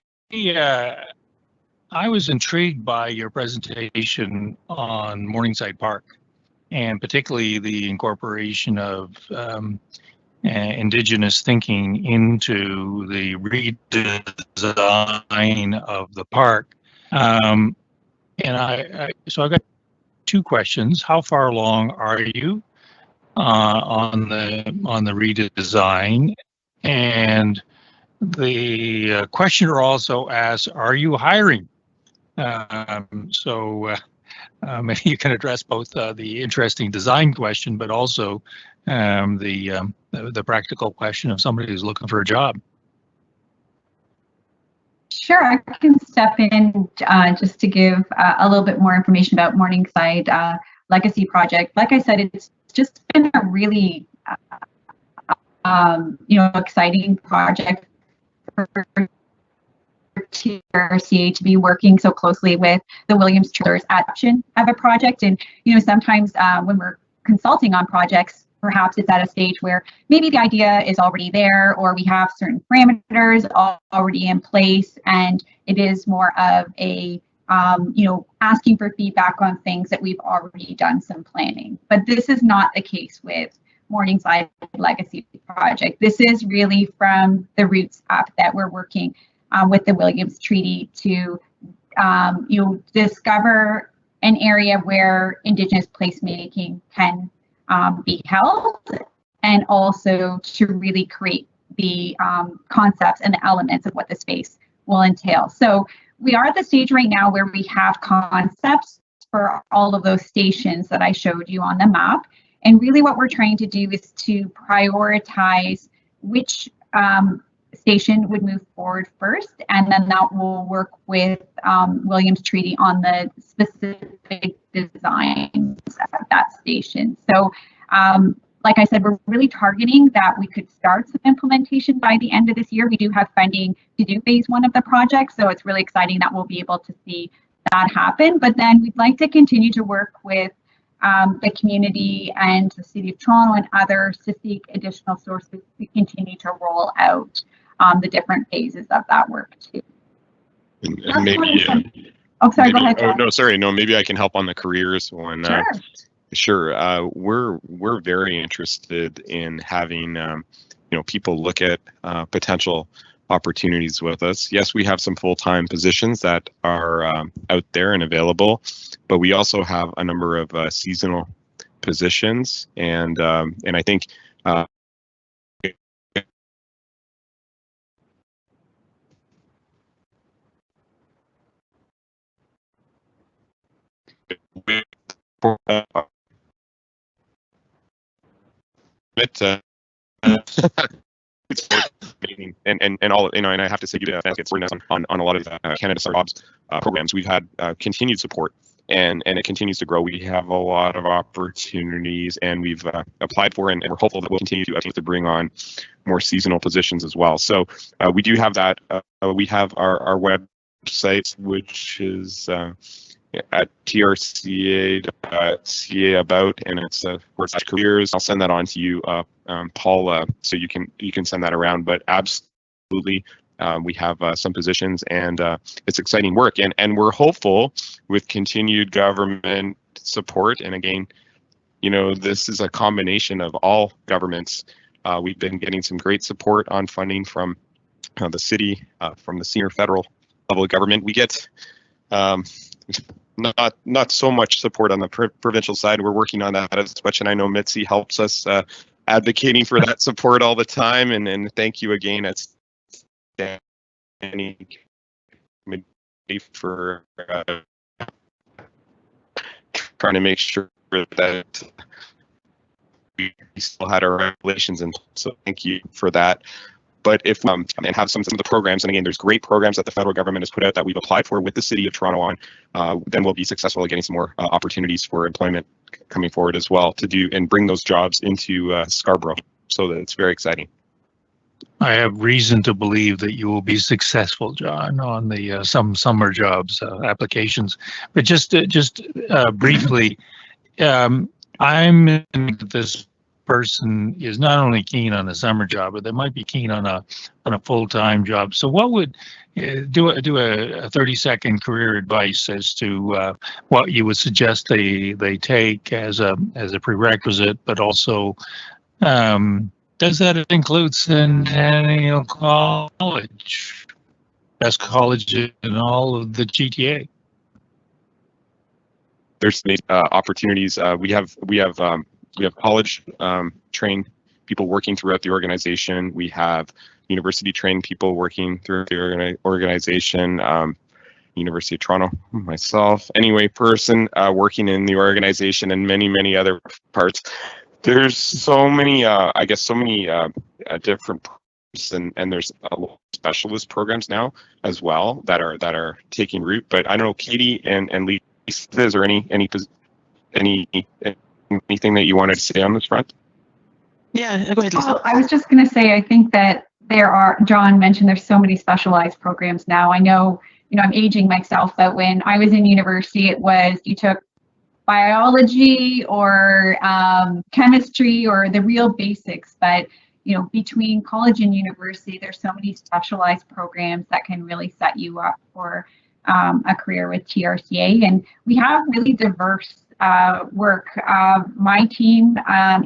S3: was intrigued by your presentation on Morningside Park, and particularly the incorporation of Indigenous thinking into the redesign of the park. So I got two questions. How far along are you on the redesign? And the questioner also asks, are you hiring? Maybe you can address both the interesting design question, but also the practical question of somebody who's looking for a job.
S4: Sure, I can step in just to give a little bit more information about Morningside Legacy Project. Like I said, it's just been a really exciting project for Trca to be working so closely with the Williams Trailers adaptation of a project. And sometimes when we're consulting on projects, perhaps it's at a stage where maybe the idea is already there, or we have certain parameters already in place, and it is more of a asking for feedback on things that we've already done some planning. But this is not the case with Morningside Legacy Project. This is really from the roots up that we're working with the Williams Treaty to discover an area where Indigenous placemaking can be held, and also to really create the concepts and the elements of what the space will entail. So we are at the stage right now where we have concepts for all of those stations that I showed you on the map. And really what we're trying to do is to prioritize which station would move forward first, and then that will work with Williams Treaty on the specific designs of that station. So like I said, we're really targeting that we could start some implementation by the end of this year. We do have funding to do phase 1 of the project, so it's really exciting that we'll be able to see that happen. But then we'd like to continue to work with the community and the City of Toronto and others to seek additional sources to continue to roll out the different phases of that work too.
S6: And maybe.
S4: Oh, sorry. Go ahead.
S6: Oh, no, sorry. No, maybe I can help on the careers one.
S4: Sure.
S6: Sure. We're very interested in having people look at potential opportunities with us. Yes, we have some full-time positions that are out there and available, but we also have a number of seasonal positions, and I think. And all, and I have to say, it's on a lot of Canada Jobs programs. We've had continued support, and it continues to grow. We have a lot of opportunities, and we've applied for, and we're hopeful that we'll continue to bring on more seasonal positions as well. So we do have that. We have our website, which is at trca.ca about, and it's careers. I'll send that on to you, Paul, so you can send that around. But absolutely, we have some positions, and it's exciting work, and we're hopeful with continued government support. And again, you know, this is a combination of all governments. We've been getting some great support on funding from the city, from the senior federal level of government. We get not so much support on the provincial side. We're working on that as much, and I know Mitzi helps us advocating for that support all the time. And thank you again at Standing Committee for trying to make sure that we still had our regulations in place. So thank you for that. But if and have some of the programs, and again, there's great programs that the federal government has put out that we've applied for with the City of Toronto on, then we'll be successful at getting some more opportunities for employment coming forward as well to do and bring those jobs into Scarborough. So that it's very exciting.
S3: I have reason to believe that you will be successful, John, on the some summer jobs applications. But just briefly, I'm this person is not only keen on a summer job, but they might be keen on a full-time job. So what would do a 30-second career advice as to what you would suggest they take as a prerequisite, but also does that include Centennial College, best college in all of the GTA?
S6: There's opportunities. We have college trained people working throughout the organization. We have university trained people working through the organization. University of Toronto, myself, anyway, person working in the organization, and many other parts. There's so many, I guess, so many different parts, and there's a lot of specialist programs now as well that are taking root. But I don't know, Katie and Lisa, is there anything that you wanted to say on this front?
S5: Yeah, go ahead, Lisa.
S4: Well, I was just going to say, I think that John mentioned there's so many specialized programs now. I know, I'm aging myself, but when I was in university, it was you took biology or chemistry or the real basics. But, between college and university, there's so many specialized programs that can really set you up for a career with TRCA. And we have really diverse work. My team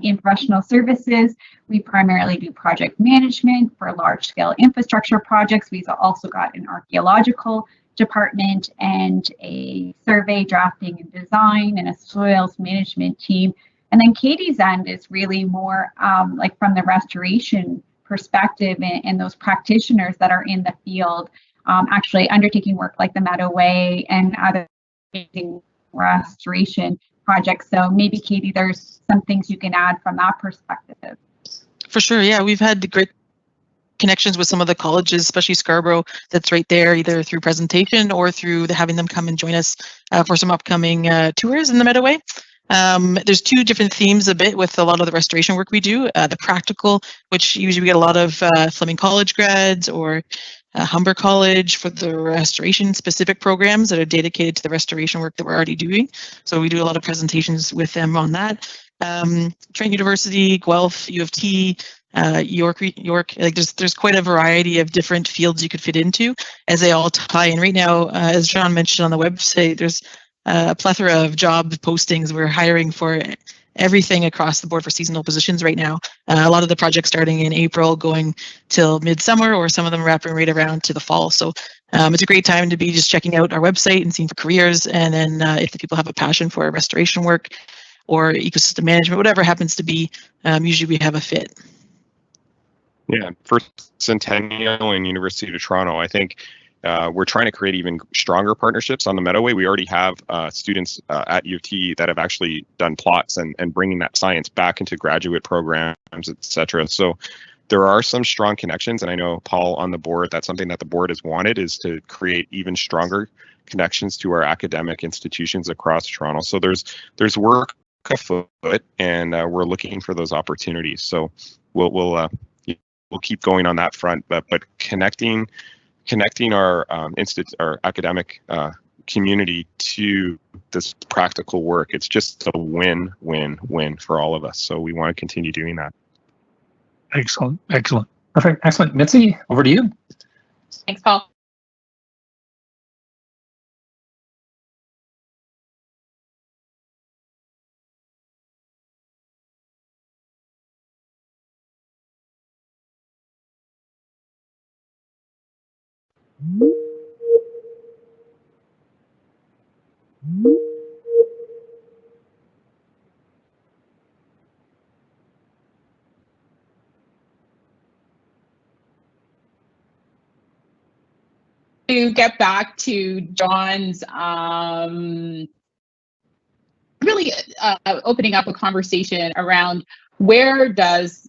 S4: in professional services, we primarily do project management for large-scale infrastructure projects. We've also got an archaeological department and a survey drafting and design and a soils management team. And then Katie's end is really more like from the restoration perspective and those practitioners that are in the field actually undertaking work like the Meadow Way and other restoration projects. So maybe, Katie, there's some things you can add from that perspective.
S5: For sure, yeah, we've had great connections with some of the colleges, especially Scarborough, that's right there, either through presentation or through having them come and join us for some upcoming tours in the Meadow Way. There's two different themes a bit with a lot of the restoration work we do. The practical, which usually we get a lot of Fleming College grads or Humber College for the restoration specific programs that are dedicated to the restoration work that we're already doing. So we do a lot of presentations with them on that. Trent University, Guelph, U of T, York, like there's quite a variety of different fields you could fit into as they all tie in. Right now, as John mentioned on the website, there's a plethora of job postings. We're hiring for everything across the board for seasonal positions right now. A lot of the projects starting in April, going till midsummer, or some of them wrapping right around to the fall. So it's a great time to be just checking out our website and seeing for careers. And then if the people have a passion for restoration work or ecosystem management, whatever happens to be, usually we have a fit.
S6: Yeah, for Centennial and University of Toronto, I think we're trying to create even stronger partnerships on the Meadow Way. We already have students at U of T that have actually done plots and bringing that science back into graduate programs, et cetera. So there are some strong connections, and I know, Paul, on the board, that's something that the board has wanted, is to create even stronger connections to our academic institutions across Toronto. So there's work afoot, and we're looking for those opportunities. So we'll keep going on that front, but connecting our our academic community to this practical work, it's just a win-win-win for all of us. So we want to continue doing that.
S1: Excellent. Perfect. Excellent. Mitzi, over to you.
S2: Thanks, Paul. To get back to John's really opening up a conversation around where does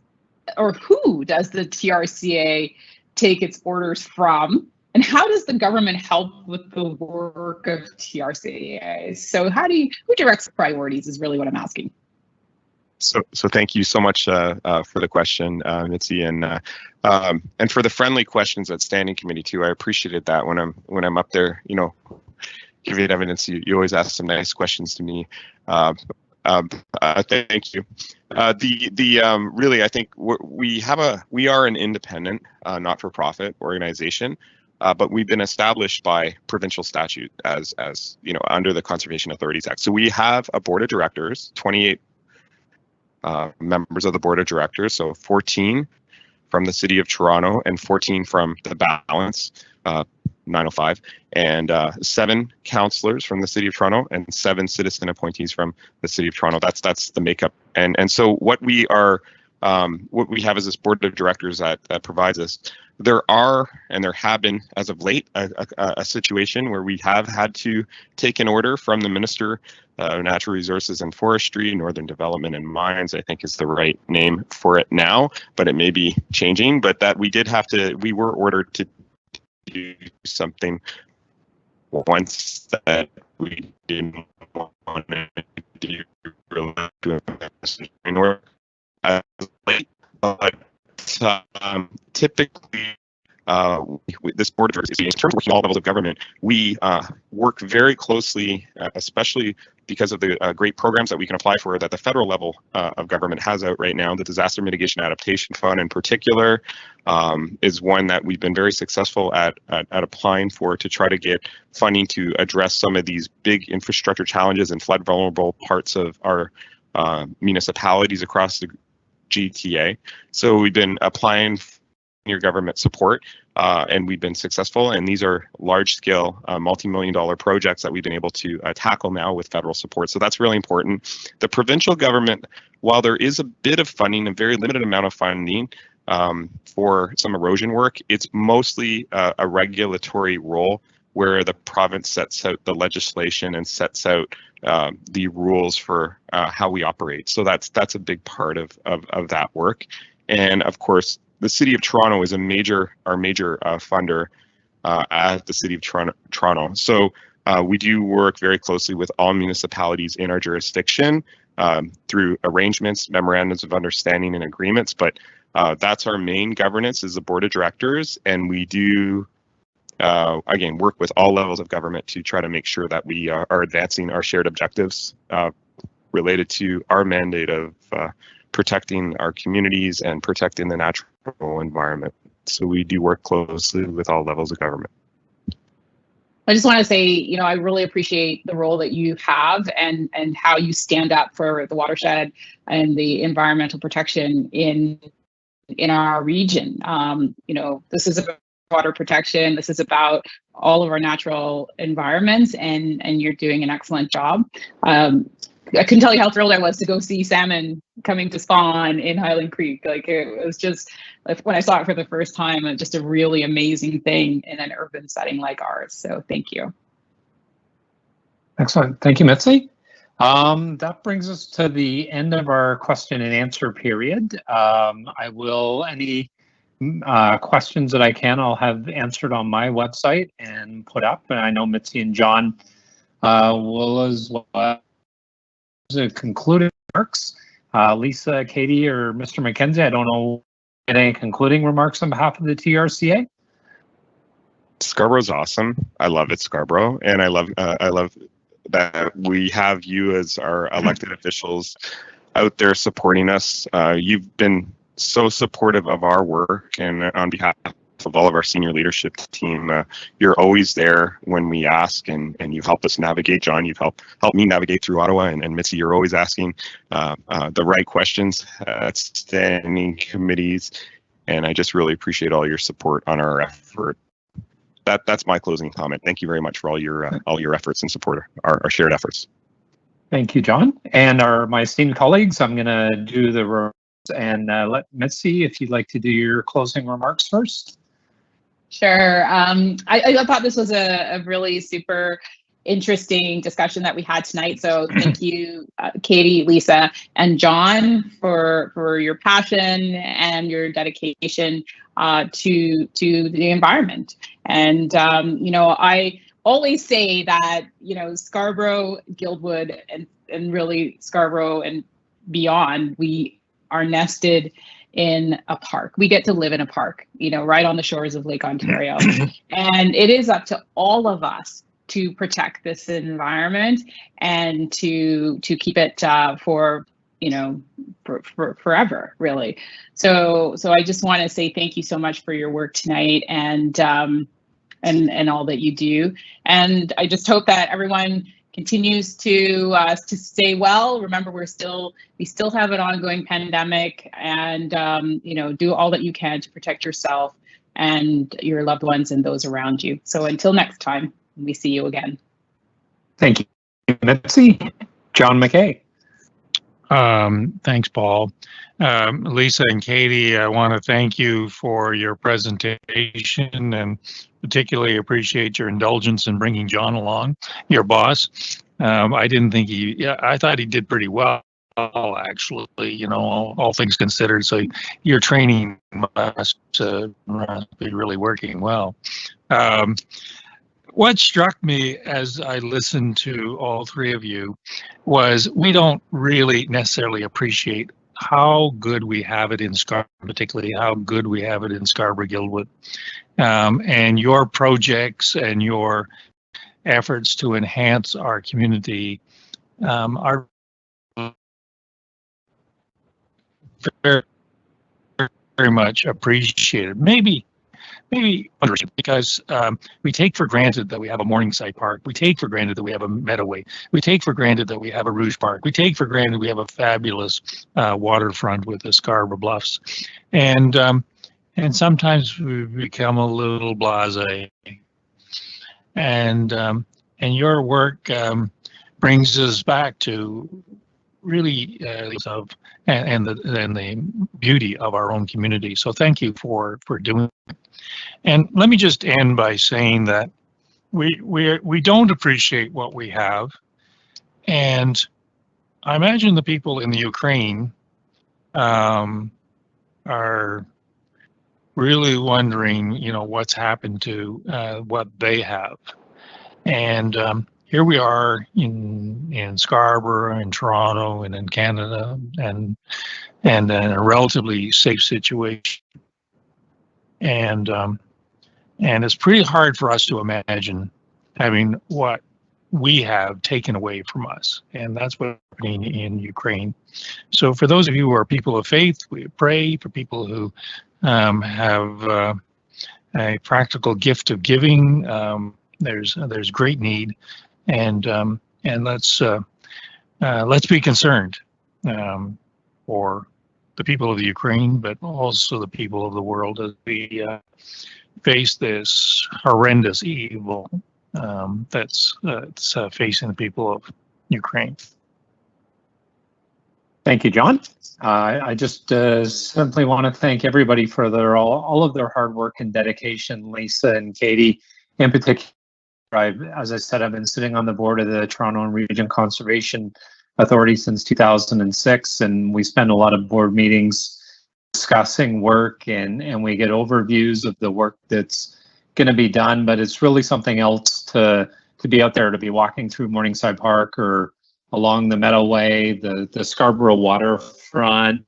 S2: or who does the TRCA take its orders from, and how does the government help with the work of TRCA? So who directs priorities is really what I'm asking.
S6: So thank you so much for the question, Mitzi, and for the friendly questions at Standing Committee too. I appreciated that when I'm up there, giving evidence. You always ask some nice questions to me. Thank you. Really, I think we are an independent, not-for-profit organization, but we've been established by provincial statute as under the Conservation Authorities Act. So we have a board of directors, 28 members of the board of directors, so 14 from the City of Toronto and 14 from the balance, 905, and 7 councillors from the City of Toronto and 7 citizen appointees from the City of Toronto. That's the makeup. And so what we have is this board of directors that provides us. There are, and there have been as of late, a situation where we have had to take an order from the Minister of Natural Resources and Forestry, Northern Development and Mines, I think is the right name for it now, but it may be changing. But that we were ordered to do something once that we didn't want to do as late, but typically this board of directors, in terms of working all levels of government, we work very closely, especially because of the great programs that we can apply for that the federal level of government has out right now. The Disaster Mitigation Adaptation Fund in particular is one that we've been very successful at applying for to try to get funding to address some of these big infrastructure challenges in flood vulnerable parts of our municipalities across the GTA. So we've been applying for your government support and we've been successful, and these are large-scale multi-million-dollar projects that we've been able to tackle now with federal support. So that's really important. The provincial government, while there is a bit of funding, a very limited amount of funding for some erosion work, it's mostly a regulatory role where the province sets out the legislation and sets out the rules for how we operate. So that's a big part of that work. And of course, the City of Toronto is our major funder at the City of Toronto. So we do work very closely with all municipalities in our jurisdiction through arrangements, memorandums of understanding and agreements, but that's our main governance is the board of directors, and we do again work with all levels of government to try to make sure that we are advancing our shared objectives related to our mandate of protecting our communities and protecting the natural environment. So we do work closely with all levels of government.
S2: I just want to say, I really appreciate the role that you have and how you stand up for the watershed and the environmental protection in our region. This is about water protection. This is about all of our natural environments, and you're doing an excellent job. I couldn't tell you how thrilled I was to go see salmon coming to spawn in Highland Creek. Like, it was just, when I saw it for the first time, just a really amazing thing in an urban setting like ours. So thank you.
S1: Excellent. Thank you, Mitzi. That brings us to the end of our question and answer period. Any questions that I can, I'll have answered on my website and put up. And I know Mitzi and John will as well. Concluding remarks, Lisa, Katie, or Mr. McKenzie, I don't know, any concluding remarks on behalf of the TRCA?
S6: Scarborough's awesome. I love it, Scarborough, and I love that we have you as our elected officials out there supporting us. You've been so supportive of our work, and on behalf of all of our senior leadership team, you're always there when we ask, and you help us navigate. John, you've helped me navigate through Ottawa, and Mitzi, you're always asking the right questions at standing committees, and I just really appreciate all your support on our effort. that's my closing comment. Thank you very much for all your efforts and support, our shared efforts.
S1: Thank you, John. And my esteemed colleagues, I'm going to do the remarks and let Mitzi, if you'd like to do your closing remarks first.
S2: Sure. I thought this was a really super interesting discussion that we had tonight. So thank you, Katie, Lisa, and John for your passion and your dedication to the environment. And I always say that Scarborough, Guildwood, and really Scarborough and beyond, we are nested in a park. We get to live in a park, right on the shores of Lake Ontario. And it is up to all of us to protect this environment and to keep it for forever, really. So I just want to say thank you so much for your work tonight and all that you do. And I just hope that everyone continues to stay well. Remember, we still have an ongoing pandemic, and do all that you can to protect yourself and your loved ones and those around you. So until next time, we see you again.
S1: Thank you, Mitzi. John McKay.
S3: Thanks, Paul. Lisa and Katie, I want to thank you for your presentation and particularly appreciate your indulgence in bringing John along, your boss. I didn't think I thought he did pretty well, actually, all things considered. So your training must be really working well. What struck me as I listened to all three of you was we don't really necessarily appreciate how good we have it in Scarborough, particularly how good we have it in Scarborough Guildwood. And your projects and your efforts to enhance our community are very, very much appreciated. Maybe because we take for granted that we have a Morningside Park. We take for granted that we have a Meadowway. We take for granted that we have a Rouge Park. We take for granted we have a fabulous waterfront with the Scarborough Bluffs. And sometimes we become a little blasé. And your work brings us back to really and the beauty of our own community. So thank you for doing it. And let me just end by saying that we don't appreciate what we have, and I imagine the people in the Ukraine are really wondering, what's happened to what they have. And here we are in Scarborough, in Toronto, and in Canada, and in a relatively safe situation. And it's pretty hard for us to imagine having what we have taken away from us, and that's what's happening in Ukraine. So for those of you who are people of faith, we pray for people who have a practical gift of giving. There's great need, and let's be concerned for the people of the Ukraine, but also the people of the world as we face this horrendous evil that's facing the people of Ukraine.
S1: Thank you, John. I just simply want to thank everybody for all of their hard work and dedication. Lisa and Katie, in particular. As I said, I've been sitting on the board of the Toronto Region Conservation Authority since 2006, and we spend a lot of board meetings discussing work, and we get overviews of the work that's going to be done. But it's really something else to be out there, to be walking through Morningside Park or along the Meadowway, the Scarborough Waterfront,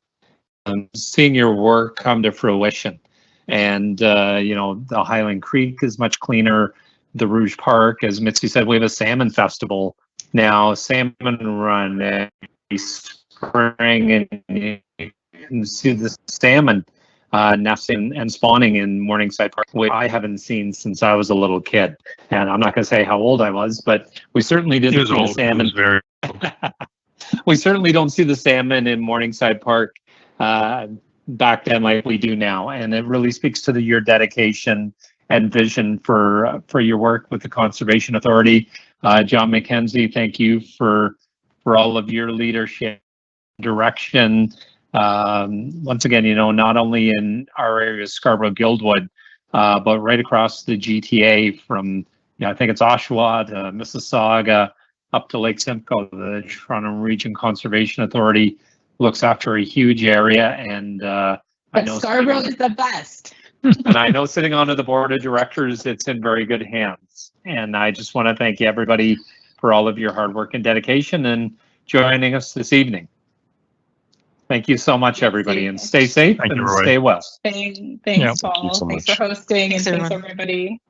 S1: seeing your work come to fruition. And the Highland Creek is much cleaner. The Rouge Park, as Mitzi said, we have a salmon festival now, salmon run every spring, and you can see the salmon nesting and spawning in Morningside Park, which I haven't seen since I was a little kid. And I'm not going to say how old I was, but we certainly didn't see the salmon. We certainly don't see the salmon in Morningside Park back then like we do now, and it really speaks to your dedication and vision for your work with the Conservation Authority. John McKenzie, thank you for all of your leadership, direction. Once again, you know, not only in our area, Scarborough, Guildwood, but right across the GTA from, I think it's Oshawa to Mississauga up to Lake Simcoe. The Toronto Region Conservation Authority looks after a huge area, and I know
S2: Scarborough is the best.
S1: and I know sitting on the board of directors, it's in very good hands. And I just want to thank everybody for all of your hard work and dedication and joining us this evening. Thank you so much, everybody, and stay safe and stay well.
S2: Thanks,
S3: Yeah.
S2: Paul.
S6: Thank you so
S2: Thanks
S6: much.
S2: for hosting, and
S5: Thanks,
S2: thanks, everybody.